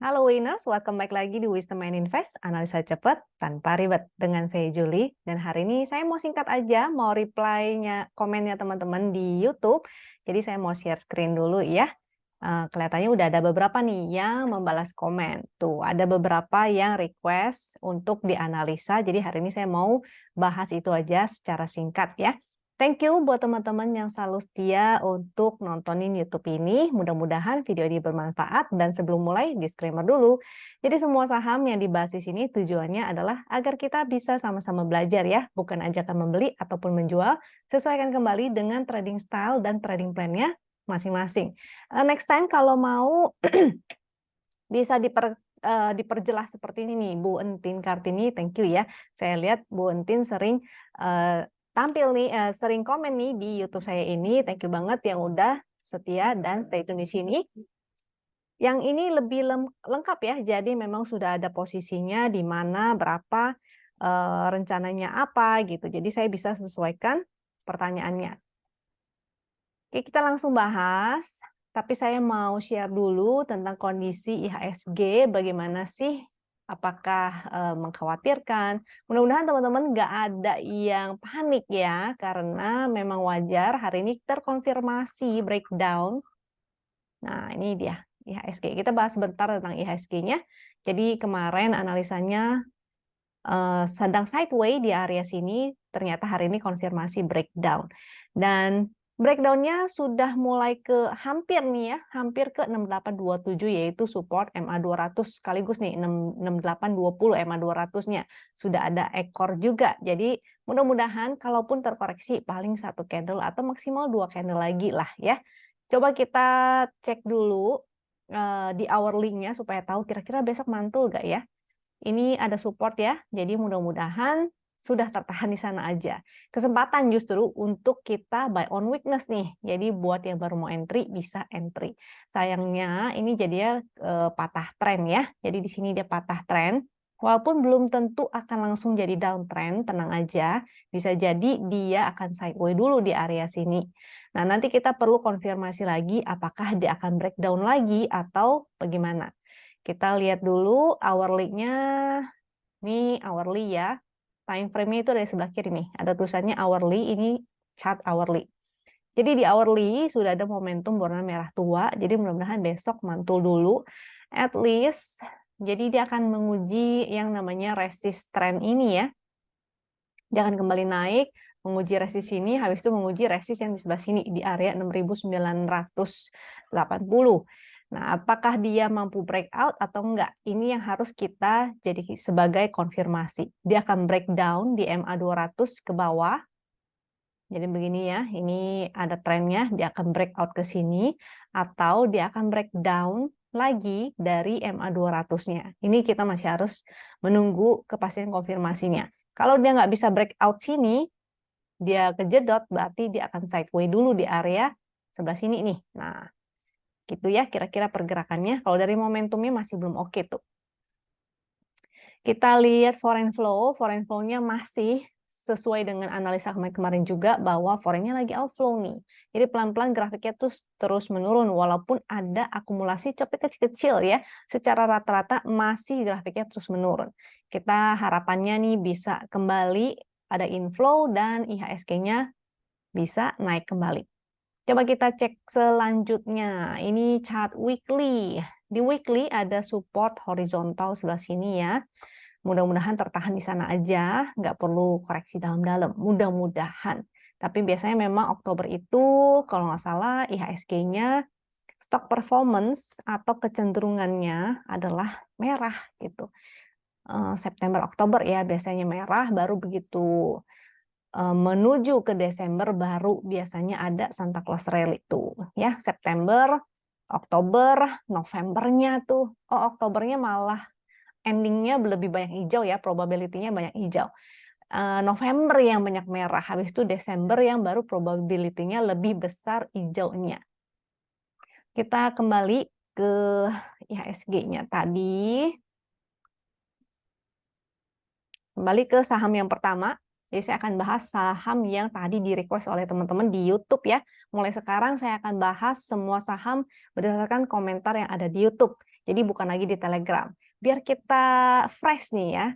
Halo Winners, welcome back lagi di Wisdom and Invest, analisa cepat tanpa ribet. Dengan saya Julie, dan hari ini saya mau singkat aja, mau reply-nya, komennya teman-teman di YouTube. Jadi saya mau share screen dulu ya. Kelihatannya udah ada beberapa nih yang membalas komen. Tuh, ada beberapa yang request untuk dianalisa, jadi hari ini saya mau bahas itu aja secara singkat ya. Thank you buat teman-teman yang selalu setia untuk nontonin YouTube ini. Mudah-mudahan video ini bermanfaat. Dan sebelum mulai, disclaimer dulu. Jadi semua saham yang dibahas di sini tujuannya adalah agar kita bisa sama-sama belajar ya. Bukan ajakan membeli ataupun menjual. Sesuaikan kembali dengan trading style dan trading plan-nya masing-masing. Next time kalau mau bisa diperjelas seperti ini nih, Bu Entin Kartini, thank you ya. Saya lihat Bu Entin sering tampil nih, sering komen nih di YouTube saya ini. Thank you banget yang udah setia dan stay tune di sini. Yang ini lebih lengkap ya, jadi memang sudah ada posisinya di mana, berapa, rencananya apa gitu. Jadi saya bisa sesuaikan pertanyaannya. Oke, kita langsung bahas. Tapi saya mau share dulu tentang kondisi IHSG, bagaimana sih, apakah mengkhawatirkan. Mudah-mudahan teman-teman nggak ada yang panik ya, karena memang wajar hari ini terkonfirmasi breakdown. Nah, ini dia IHSG. Kita bahas sebentar tentang IHSG-nya. Jadi kemarin analisanya sedang sideways di area sini, ternyata hari ini konfirmasi breakdown. Dan breakdown-nya sudah mulai ke hampir nih ya, hampir ke 6827 yaitu support MA200 sekaligus nih 6820 MA200-nya. Sudah ada ekor juga. Jadi mudah-mudahan kalaupun terkoreksi paling satu candle atau maksimal 2 candle lagi lah ya. Coba kita cek dulu di hourly-nya supaya tahu kira-kira besok mantul nggak ya. Ini ada support ya, jadi mudah-mudahan sudah tertahan di sana aja. Kesempatan justru untuk kita buy on weakness nih. Jadi buat yang baru mau entry bisa entry. Sayangnya ini jadinya patah tren ya. Jadi di sini dia patah tren. Walaupun belum tentu akan langsung jadi downtrend, tenang aja. Bisa jadi dia akan sideways dulu di area sini. Nah, nanti kita perlu konfirmasi lagi apakah dia akan breakdown lagi atau bagaimana. Kita lihat dulu hourly-nya. Ini hourly ya. Time frame-nya itu dari sebelah kiri nih. Ada tulisannya hourly, ini chart hourly. Jadi di hourly sudah ada momentum warna merah tua. Jadi mudah-mudahan besok mantul dulu. At least, jadi dia akan menguji yang namanya resist trend ini ya. Dia akan kembali naik, menguji resist ini, habis itu menguji resist yang di sebelah sini, di area 6.980. Nah, apakah dia mampu breakout atau enggak? Ini yang harus kita jadi sebagai konfirmasi. Dia akan breakdown di MA200 ke bawah. Jadi begini ya, ini ada trennya, dia akan breakout ke sini, atau dia akan breakdown lagi dari MA200-nya. Ini kita masih harus menunggu kepastian konfirmasinya. Kalau dia nggak bisa breakout sini, dia kejedot, berarti dia akan sideways dulu di area sebelah sini nih. Nah, gitu ya kira-kira pergerakannya. Kalau dari momentumnya masih belum oke tuh. Kita lihat foreign flow-nya masih sesuai dengan analisa kemarin juga bahwa foreign-nya lagi outflow nih. Jadi pelan-pelan grafiknya terus menurun walaupun ada akumulasi cepet kecil-kecil ya. Secara rata-rata masih grafiknya terus menurun. Kita harapannya nih bisa kembali ada inflow dan IHSG-nya bisa naik kembali. Coba kita cek selanjutnya. Ini chart weekly. Di weekly ada support horizontal sebelah sini ya. Mudah-mudahan tertahan di sana aja, nggak perlu koreksi dalam-dalam. Mudah-mudahan. Tapi biasanya memang Oktober itu, kalau nggak salah, IHSG-nya stock performance atau kecenderungannya adalah merah gitu. September, Oktober ya biasanya merah, baru begitu menuju ke Desember baru biasanya ada Santa Claus Rally tuh ya. September, Oktober, Novembernya tuh. Oh, Oktobernya malah endingnya lebih banyak hijau ya, probability-nya banyak hijau. November yang banyak merah, habis itu Desember yang baru probability-nya lebih besar hijaunya. Kita kembali ke IHSG-nya tadi. Kembali ke saham yang pertama. Jadi saya akan bahas saham yang tadi di-request oleh teman-teman di YouTube ya. Mulai sekarang saya akan bahas semua saham berdasarkan komentar yang ada di YouTube. Jadi bukan lagi di Telegram. Biar kita fresh nih ya.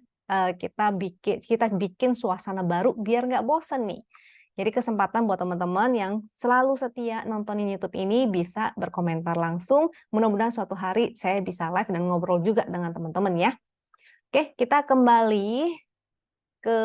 Kita bikin suasana baru biar nggak bosen nih. Jadi kesempatan buat teman-teman yang selalu setia nontonin YouTube ini bisa berkomentar langsung. Mudah-mudahan suatu hari saya bisa live dan ngobrol juga dengan teman-teman ya. Oke, kita kembali ke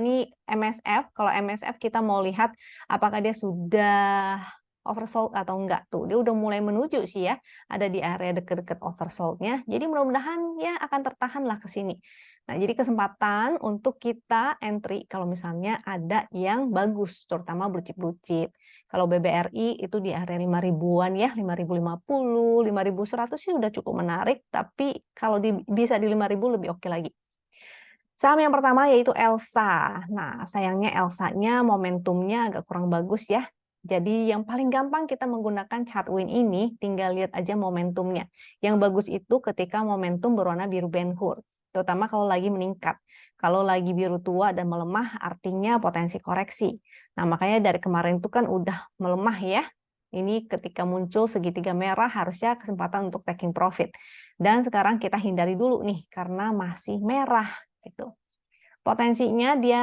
ini MSF. Kalau MSF kita mau lihat apakah dia sudah oversold atau enggak tuh. Dia udah mulai menuju sih ya, ada di area deket-deket oversold-nya. Jadi mudah-mudahan ya akan tertahan lah ke sini. Nah, jadi kesempatan untuk kita entry kalau misalnya ada yang bagus, terutama blue chip. Kalau BBRI itu di area 5 ribuan ya, 5.050, 5.100 sih udah cukup menarik, tapi kalau bisa di 5.000 lebih oke lagi. Saham yang pertama yaitu Elsa. Nah, sayangnya Elsa-nya momentumnya agak kurang bagus ya. Jadi yang paling gampang kita menggunakan chart win ini, tinggal lihat aja momentumnya. Yang bagus itu ketika momentum berwarna biru Ben-Hur, terutama kalau lagi meningkat. Kalau lagi biru tua dan melemah, artinya potensi koreksi. Nah, makanya dari kemarin itu kan udah melemah ya. Ini ketika muncul segitiga merah, harusnya kesempatan untuk taking profit. Dan sekarang kita hindari dulu nih, karena masih merah gitu. Potensinya dia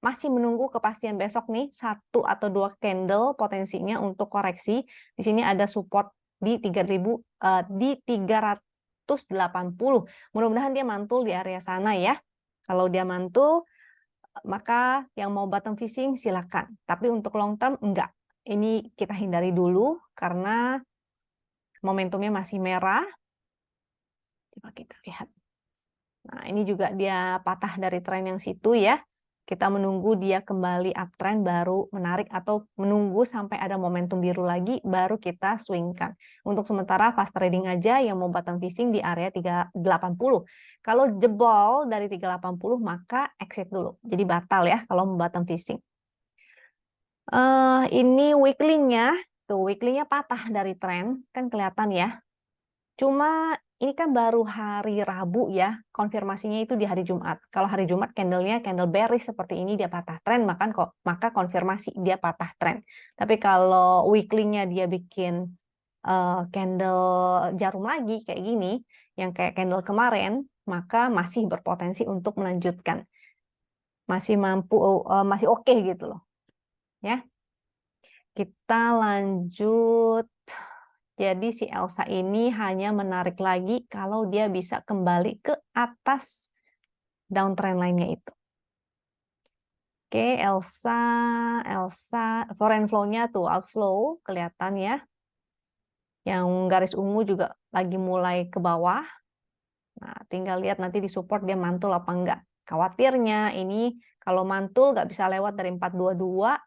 masih menunggu kepastian besok nih, 1 atau 2 candle potensinya untuk koreksi. Di sini ada support di 3.000 di 380. Mudah-mudahan dia mantul di area sana ya. Kalau dia mantul, maka yang mau bottom fishing silakan. Tapi untuk long term enggak. Ini kita hindari dulu karena momentumnya masih merah. Coba kita lihat. Nah, ini juga dia patah dari tren yang situ ya. Kita menunggu dia kembali uptrend baru menarik atau menunggu sampai ada momentum biru lagi baru kita swingkan. Untuk sementara fast trading aja yang mau bottom fishing di area 380. Kalau jebol dari 380 maka exit dulu. Jadi batal ya kalau mau bottom fishing. Ini weekly-nya, tuh weekly-nya patah dari tren, kan kelihatan ya. Cuma ini kan baru hari Rabu ya, konfirmasinya itu di hari Jumat. Kalau hari Jumat candle-nya candle bearish seperti ini dia patah tren, maka konfirmasi dia patah tren. Tapi kalau weekly-nya dia bikin candle jarum lagi kayak gini, yang kayak candle kemarin, maka masih berpotensi untuk melanjutkan. Masih mampu, masih oke gitu loh. Ya. Kita lanjut. Jadi si Elsa ini hanya menarik lagi kalau dia bisa kembali ke atas downtrend lainnya itu. Oke, Elsa, foreign flow-nya tuh outflow kelihatan ya. Yang garis ungu juga lagi mulai ke bawah. Nah, tinggal lihat nanti di support dia mantul apa enggak. Khawatirnya ini kalau mantul nggak bisa lewat dari 422,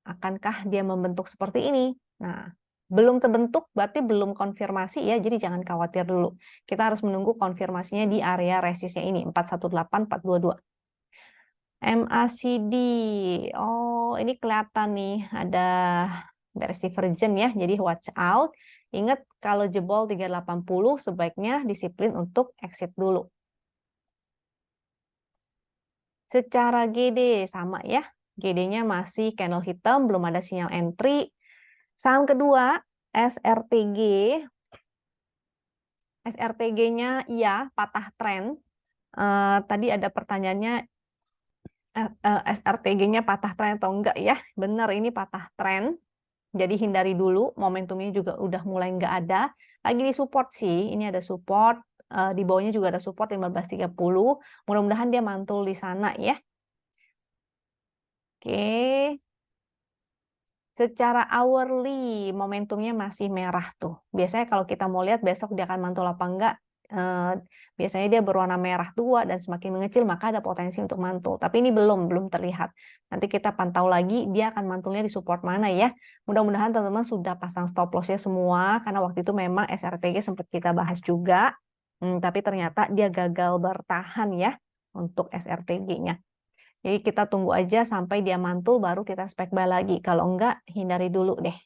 akankah dia membentuk seperti ini? Nah, belum terbentuk berarti belum konfirmasi ya, jadi jangan khawatir dulu. Kita harus menunggu konfirmasinya di area resistnya ini, 418, 422. MACD, oh ini kelihatan nih, ada bearish divergence ya, jadi watch out. Ingat kalau jebol 380 sebaiknya disiplin untuk exit dulu. Secara GD sama ya, GD-nya masih candle hitam, belum ada sinyal entry. Saham kedua, SRTG. SRTG-nya iya patah tren. Tadi ada pertanyaannya, SRTG-nya patah tren atau enggak ya? Benar, ini patah tren. Jadi hindari dulu, momentumnya juga udah mulai enggak ada. Lagi di support sih, ini ada support. Di bawahnya juga ada support 1530. Mudah-mudahan dia mantul di sana ya. Oke. Secara hourly, momentumnya masih merah tuh. Biasanya kalau kita mau lihat besok dia akan mantul apa enggak, biasanya dia berwarna merah tua dan semakin mengecil maka ada potensi untuk mantul. Tapi ini belum terlihat. Nanti kita pantau lagi dia akan mantulnya di support mana ya. Mudah-mudahan teman-teman sudah pasang stop loss-nya semua, karena waktu itu memang SRTG sempat kita bahas juga. Tapi ternyata dia gagal bertahan ya untuk SRTG-nya. Jadi kita tunggu aja sampai dia mantul baru kita spek buy lagi. Kalau enggak, hindari dulu deh.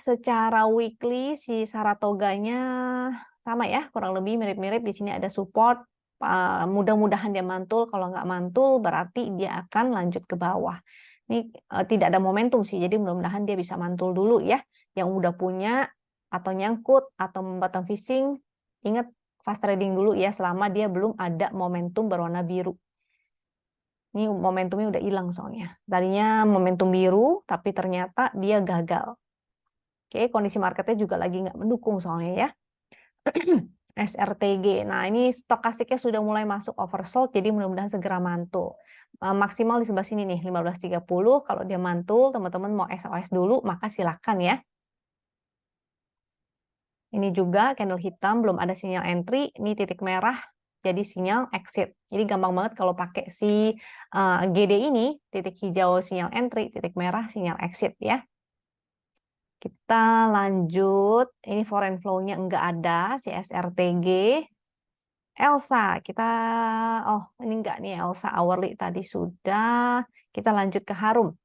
Secara weekly si Saratoganya sama ya, kurang lebih mirip-mirip. Di sini ada support Mudah-mudahan dia mantul, kalau nggak mantul berarti dia akan lanjut ke bawah. Ini tidak ada momentum sih, jadi mudah-mudahan dia bisa mantul dulu ya. Yang udah punya atau nyangkut atau bottom fishing, ingat fast trading dulu ya selama dia belum ada momentum berwarna biru. Ini momentumnya udah hilang soalnya. Tadinya momentum biru, tapi ternyata dia gagal. Oke, kondisi marketnya juga lagi nggak mendukung soalnya ya. SRTG. Nah, ini stokastiknya sudah mulai masuk oversold, jadi mudah-mudahan segera mantul. Maksimal di sebelah sini nih, 15.30. Kalau dia mantul, teman-teman mau SOS dulu, maka silakan ya. Ini juga candle hitam, belum ada sinyal entry. Ini titik merah, jadi sinyal exit. Jadi gampang banget kalau pakai si GD ini, titik hijau sinyal entry, titik merah sinyal exit ya. Kita lanjut, ini foreign flow-nya enggak ada, si SRTG. Elsa, ini enggak nih Elsa hourly tadi sudah. Kita lanjut ke Harum.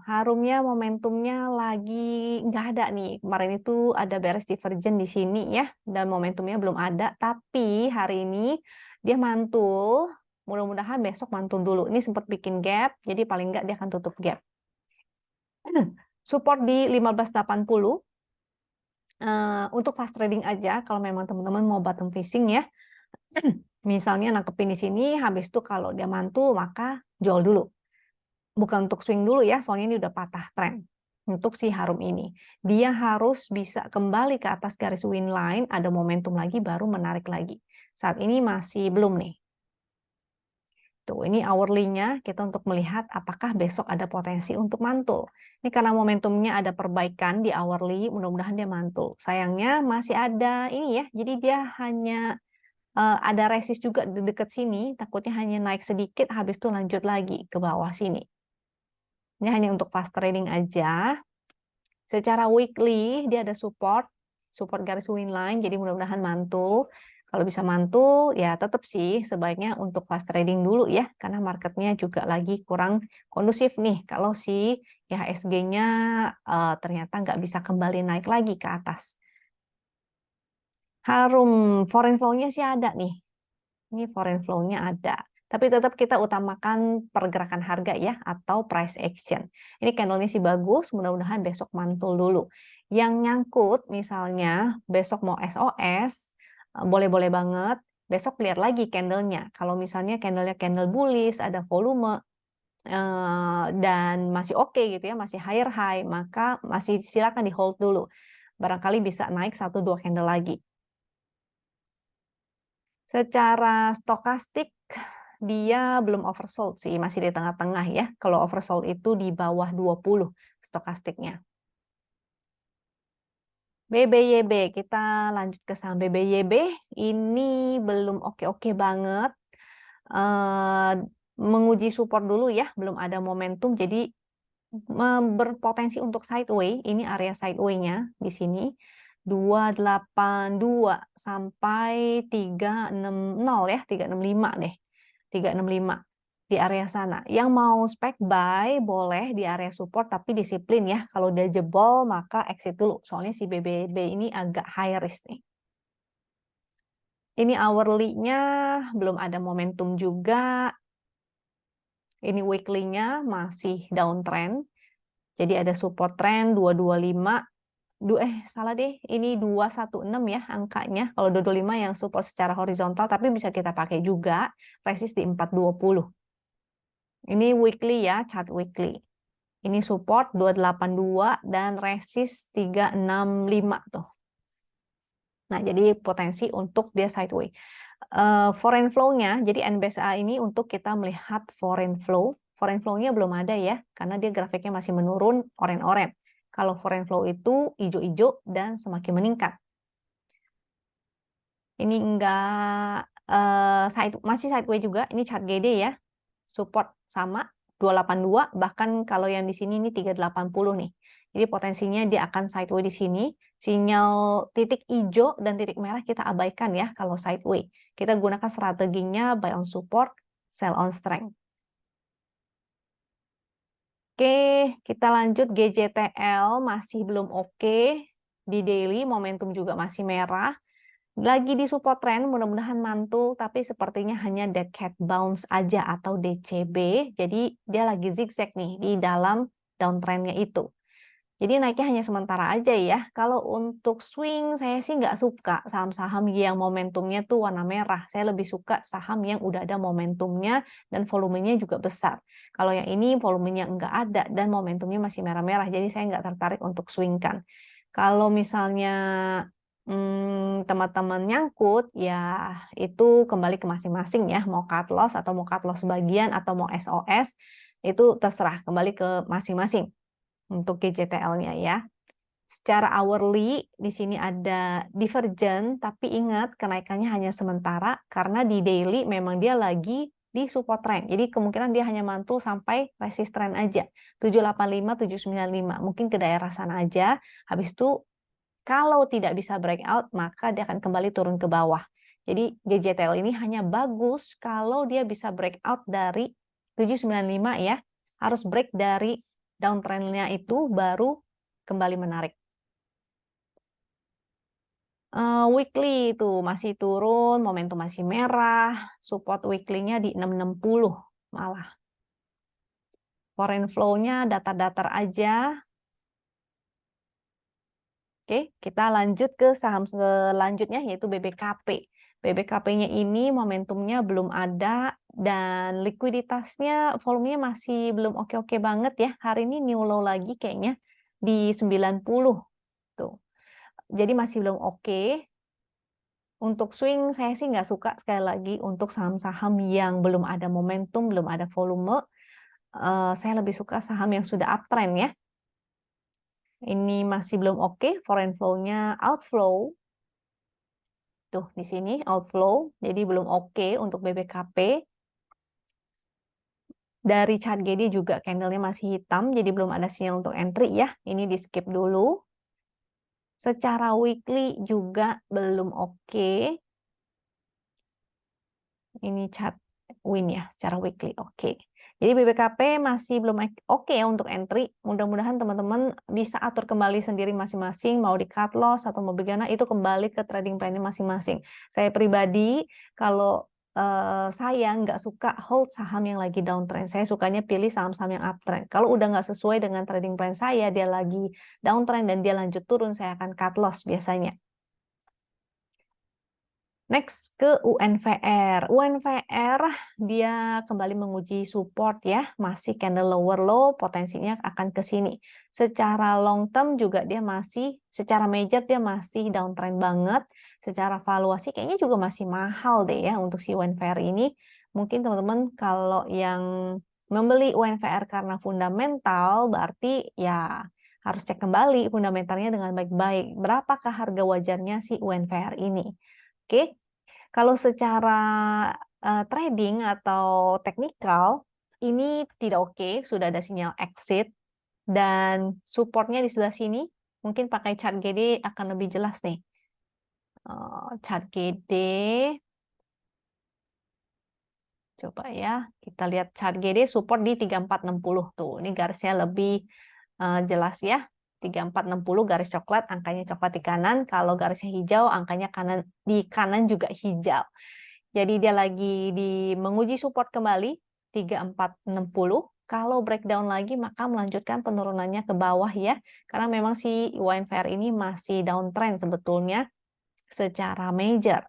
Harumnya momentumnya lagi nggak ada nih. Kemarin itu ada beres divergen di sini ya, dan momentumnya belum ada. Tapi hari ini dia mantul. Mudah-mudahan besok mantul dulu. Ini sempat bikin gap, jadi paling nggak dia akan tutup gap. Support di 15.80. Untuk fast trading aja, kalau memang teman-teman mau bottom fishing ya. Misalnya nangkepin di sini, habis itu kalau dia mantul maka jual dulu. Bukan untuk swing dulu ya, soalnya ini udah patah tren. Untuk si Harum ini, dia harus bisa kembali ke atas garis win line, ada momentum lagi baru menarik lagi. Saat ini masih belum nih. Tuh, ini hourly-nya kita untuk melihat apakah besok ada potensi untuk mantul. Ini karena momentumnya ada perbaikan di hourly, mudah-mudahan dia mantul. Sayangnya masih ada ini ya, jadi dia hanya ada resist juga di dekat sini, takutnya hanya naik sedikit, habis itu lanjut lagi ke bawah sini. Ini hanya untuk fast trading aja. Secara weekly, dia ada support garis win line, jadi mudah-mudahan mantul. Kalau bisa mantul, ya tetap sih sebaiknya untuk fast trading dulu ya, karena marketnya juga lagi kurang kondusif nih. Kalau si IHSG-nya ternyata nggak bisa kembali naik lagi ke atas. Harum, foreign flow-nya sih ada nih. Ini foreign flow-nya ada. Tapi tetap kita utamakan pergerakan harga ya, atau price action. Ini candle-nya sih bagus, mudah-mudahan besok mantul dulu. Yang nyangkut misalnya besok mau SOS, boleh-boleh banget. Besok lihat lagi candle-nya. Kalau misalnya candle-nya candle bullish, ada volume, dan masih oke gitu ya, masih higher high, maka masih silakan di hold dulu. Barangkali bisa naik 1-2 candle lagi. Secara stokastik dia belum oversold sih, masih di tengah-tengah ya. Kalau oversold itu di bawah 20 stokastiknya. BBYB, kita lanjut ke saham BBYB. Ini belum oke-oke banget. Menguji support dulu ya, belum ada momentum, jadi berpotensi untuk sideway. Ini area sideway-nya di sini. 282 sampai 360 ya, 365 deh. 365 di area sana. Yang mau spec buy boleh di area support, tapi disiplin ya. Kalau udah jebol maka exit dulu. Soalnya si BBB ini agak high risk nih. Ini hourly-nya belum ada momentum juga. Ini weekly-nya masih downtrend. Jadi ada support trend 225. Salah deh. Ini 216 ya angkanya. Kalau 225 yang support secara horizontal, tapi bisa kita pakai juga resist di 420. Ini weekly ya, chart weekly. Ini support 282 dan resist 365 tuh. Nah, jadi potensi untuk dia sideway. Foreign flow-nya, jadi NBSA ini untuk kita melihat foreign flow. Foreign flow-nya belum ada ya, karena dia grafiknya masih menurun, oren-oren. Kalau foreign flow itu hijau-hijau dan semakin meningkat. Ini enggak masih sideway juga, ini chart GD ya. Support sama 282, bahkan kalau yang di sini ini 380 nih. Jadi potensinya dia akan sideway di sini. Sinyal titik hijau dan titik merah kita abaikan ya kalau sideway. Kita gunakan strateginya buy on support, sell on strength. Oke, kita lanjut GJTL masih belum oke. Di daily momentum juga masih merah. Lagi di support trend, mudah-mudahan mantul, tapi sepertinya hanya dead cat bounce aja atau DCB. Jadi dia lagi zigzag nih di dalam downtrendnya itu. Jadi naiknya hanya sementara aja ya. Kalau untuk swing, saya sih nggak suka saham-saham yang momentumnya tuh warna merah. Saya lebih suka saham yang udah ada momentumnya dan volumenya juga besar. Kalau yang ini volumenya nggak ada dan momentumnya masih merah-merah, jadi saya nggak tertarik untuk swingkan. Kalau misalnya teman-teman nyangkut, ya itu kembali ke masing-masing ya. Mau cut loss atau mau cut loss sebagian atau mau SOS, itu terserah kembali ke masing-masing untuk GJTL-nya ya. Secara hourly, di sini ada divergent, tapi ingat kenaikannya hanya sementara karena di daily memang dia lagi di support trend. Jadi kemungkinan dia hanya mantul sampai resisten aja. 785, 795. Mungkin ke daerah sana aja. Habis itu kalau tidak bisa breakout, maka dia akan kembali turun ke bawah. Jadi GJTL ini hanya bagus kalau dia bisa breakout dari 795 ya. Harus break dari downtrend-nya itu baru kembali menarik. Weekly itu masih turun, momentum masih merah, support weekly-nya di 660 malah. Foreign flow-nya datar-datar aja. Oke, kita lanjut ke saham selanjutnya yaitu BBKP. BBKP-nya ini momentumnya belum ada dan likuiditasnya volumenya masih belum oke-oke banget ya. Hari ini new low lagi kayaknya di 90 tuh. Jadi masih belum oke. Untuk swing saya sih nggak suka sekali lagi untuk saham-saham yang belum ada momentum, belum ada volume. Saya lebih suka saham yang sudah uptrend ya. Ini masih belum oke, foreign flow-nya outflow. Tuh, di sini outflow, jadi belum oke untuk BBKP. Dari chart GD juga candle-nya masih hitam, jadi belum ada sinyal untuk entry ya. Ini di skip dulu. Secara weekly juga belum oke. Ini chart win ya, secara weekly oke. Jadi BBKP masih belum oke ya untuk entry. Mudah-mudahan teman-teman bisa atur kembali sendiri masing-masing, mau di cut loss atau mau bagaimana, itu kembali ke trading plan-nya masing-masing. Saya pribadi, kalau saya nggak suka hold saham yang lagi downtrend. Saya sukanya pilih saham-saham yang uptrend. Kalau udah nggak sesuai dengan trading plan saya, dia lagi downtrend dan dia lanjut turun, saya akan cut loss biasanya. Next ke UNVR. UNVR dia kembali menguji support ya, masih candle lower low, potensinya akan ke sini. Secara long term juga dia masih, secara major dia masih downtrend banget. Secara valuasi kayaknya juga masih mahal deh ya untuk si UNVR ini. Mungkin teman-teman kalau yang membeli UNVR karena fundamental, berarti ya harus cek kembali fundamentalnya dengan baik-baik. Berapakah harga wajarnya si UNVR ini? Oke, kalau secara trading atau teknikal, ini tidak oke, sudah ada sinyal exit, dan supportnya di sebelah sini, mungkin pakai chart GD akan lebih jelas nih. Chart GD, coba ya, kita lihat chart GD support di 3460 tuh, ini garisnya lebih jelas ya. 3460 garis coklat, angkanya coklat di kanan. Kalau garisnya hijau, angkanya kanan di kanan juga hijau. Jadi dia lagi menguji support kembali 3460. Kalau breakdown lagi maka melanjutkan penurunannya ke bawah ya. Karena memang si UNVR ini masih downtrend sebetulnya secara major.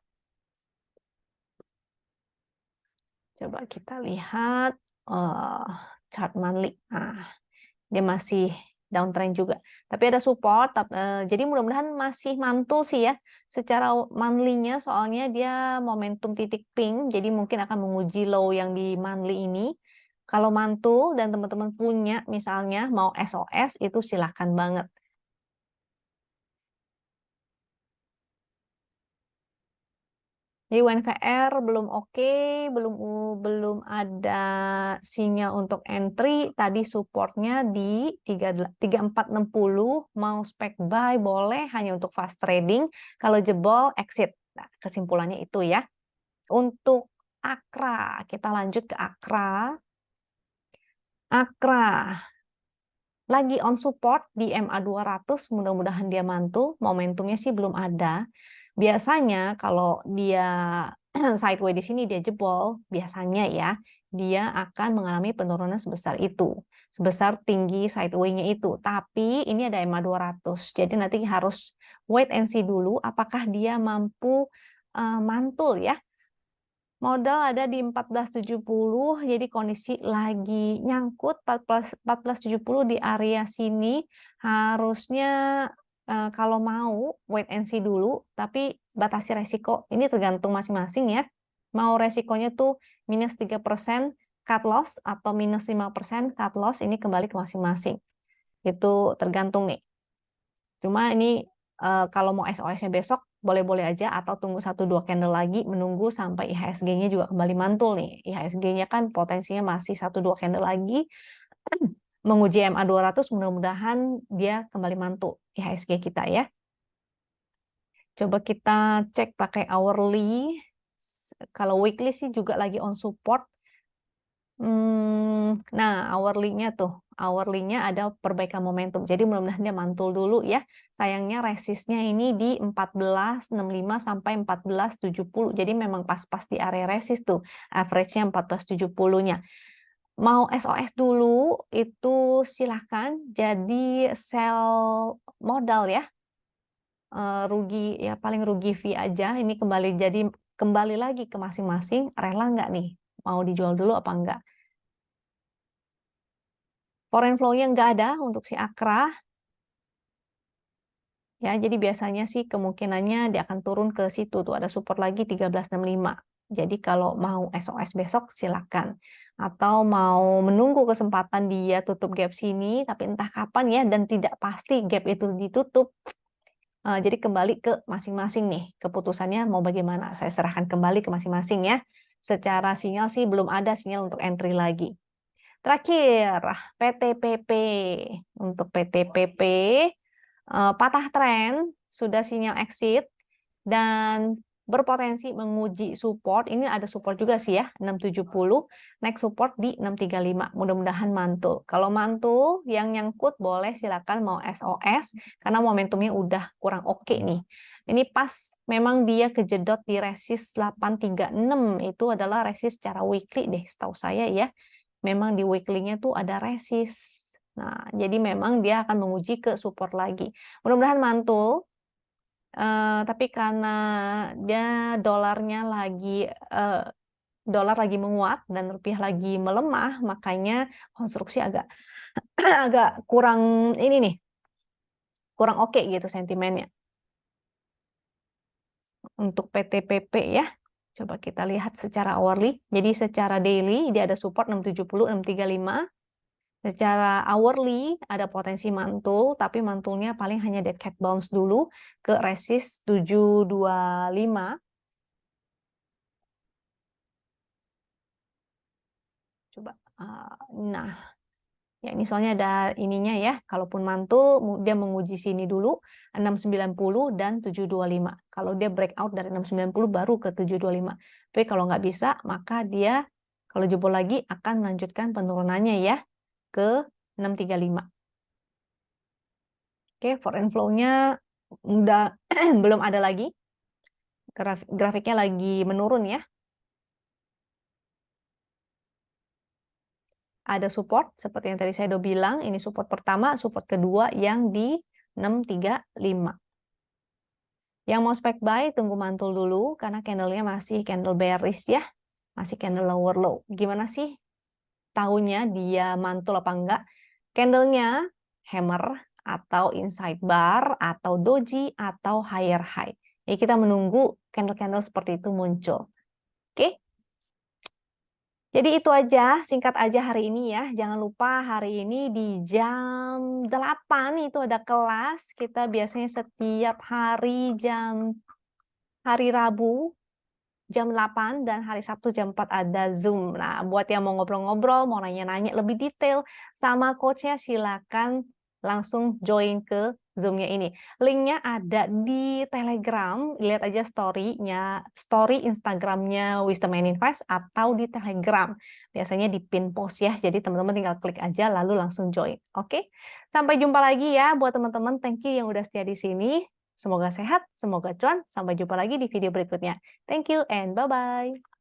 Coba kita lihat chart monthly. Nah, dia masih downtrend juga. Tapi ada support, jadi mudah-mudahan masih mantul sih ya. Secara monthly-nya soalnya dia momentum titik pink, jadi mungkin akan menguji low yang di monthly ini. Kalau mantul dan teman-teman punya misalnya mau SOS, itu silahkan banget. Jadi UNVR belum oke, belum ada sinyal untuk entry. Tadi supportnya di 3460, mau spec buy boleh hanya untuk fast trading. Kalau jebol exit. Nah, kesimpulannya itu ya. Untuk Akra, kita lanjut ke Akra. Akra lagi on support di MA 200, mudah-mudahan dia mantul. Momentumnya sih belum ada. Biasanya kalau dia sideways di sini dia jebol, biasanya ya dia akan mengalami penurunan sebesar itu, sebesar tinggi sideways-nya itu. Tapi ini ada EMA 200, jadi nanti harus wait and see dulu apakah dia mampu mantul ya. Modal ada di 1470, jadi kondisi lagi nyangkut 1470 di area sini. Harusnya kalau mau wait and see dulu, tapi batasi resiko. Ini tergantung masing-masing ya. Mau resikonya tuh minus 3% cut loss atau minus 5% cut loss, ini kembali ke masing-masing. Itu tergantung nih. Cuma ini kalau mau SOS-nya besok boleh-boleh aja atau tunggu 1-2 candle lagi menunggu sampai IHSG-nya juga kembali mantul nih. IHSG-nya kan potensinya masih 1-2 candle lagi menguji MA 200, mudah-mudahan dia kembali mantul IHSG kita ya. Coba kita cek pakai hourly. Kalau weekly sih juga lagi on support. Nah, hourly-nya tuh, hourly-nya ada perbaikan momentum. Jadi mudah-mudahan dia mantul dulu ya. Sayangnya resistnya ini di 1465 sampai 1470. Jadi memang pas-pas di area resist tuh. Average-nya 1470-nya. Mau SOS dulu itu silahkan. Jadi sell modal ya. Rugi ya, paling rugi fee aja. Ini kembali lagi ke masing-masing. Rela nggak nih? Mau dijual dulu apa enggak? Foreign flow-nya nggak ada untuk si Akra. Ya, jadi biasanya sih kemungkinannya dia akan turun ke situ tuh ada support lagi 1365. Jadi kalau mau SOS besok silakan. Atau mau menunggu kesempatan dia tutup gap sini tapi entah kapan ya dan tidak pasti gap itu ditutup. Jadi kembali ke masing-masing nih keputusannya mau bagaimana. Saya serahkan kembali ke masing-masing ya. Secara sinyal sih belum ada sinyal untuk entry lagi. Terakhir, PTPP. Untuk PTPP, patah tren, sudah sinyal exit, dan berpotensi menguji support. Ini ada support juga sih ya, 670. Next support di 635. Mudah-mudahan mantul. Kalau mantul, yang nyangkut boleh silakan mau SOS, karena momentumnya udah kurang oke nih. Ini pas memang dia kejedot di resist 836. Itu adalah resist secara weekly deh, setahu saya ya. Memang di weekly-nya tuh ada resist. Nah, jadi memang dia akan menguji ke support lagi. Mudah-mudahan mantul. Tapi karena dia dolar lagi menguat dan rupiah lagi melemah, makanya konstruksi agak agak kurang ini nih, kurang oke gitu sentimennya. Untuk PTPP ya, coba kita lihat secara hourly. Jadi secara daily dia ada support 670, 635. Secara hourly ada potensi mantul, tapi mantulnya paling hanya dead cat bounce dulu ke resist 725. Coba, nah, ya ini soalnya ada ininya ya. Kalaupun mantul, dia menguji sini dulu 690 dan 725. Kalau dia breakout dari 690 baru ke 725. Tapi kalau nggak bisa, maka dia kalau jebol lagi akan melanjutkan penurunannya ya ke 635. Oke, foreign flow-nya udah belum ada lagi. Grafiknya lagi menurun ya. Ada support, seperti yang tadi saya udah bilang, ini support pertama, support kedua yang di 635. Yang mau spek buy, tunggu mantul dulu, karena candle-nya masih candle bearish ya. Masih candle lower low. Gimana sih tahunya dia mantul apa enggak? Candle-nya hammer, atau inside bar, atau doji, atau higher high. Jadi kita menunggu candle-candle seperti itu muncul. Oke? Jadi itu aja, singkat aja hari ini ya. Jangan lupa hari ini di jam 8 itu ada kelas. Kita biasanya setiap hari hari Rabu jam 8 dan hari Sabtu jam 4 ada Zoom. Nah, buat yang mau ngobrol-ngobrol, mau nanya-nanya lebih detail sama coachnya, silakan langsung join ke Zoom-nya ini. Linknya ada di Telegram, lihat aja story Instagramnya Wisdom and Invest atau di Telegram. Biasanya di pin post ya, jadi teman-teman tinggal klik aja lalu langsung join. Oke, sampai jumpa lagi ya buat teman-teman. Thank you yang udah setia di sini. Semoga sehat, semoga cuan. Sampai jumpa lagi di video berikutnya. Thank you and bye-bye.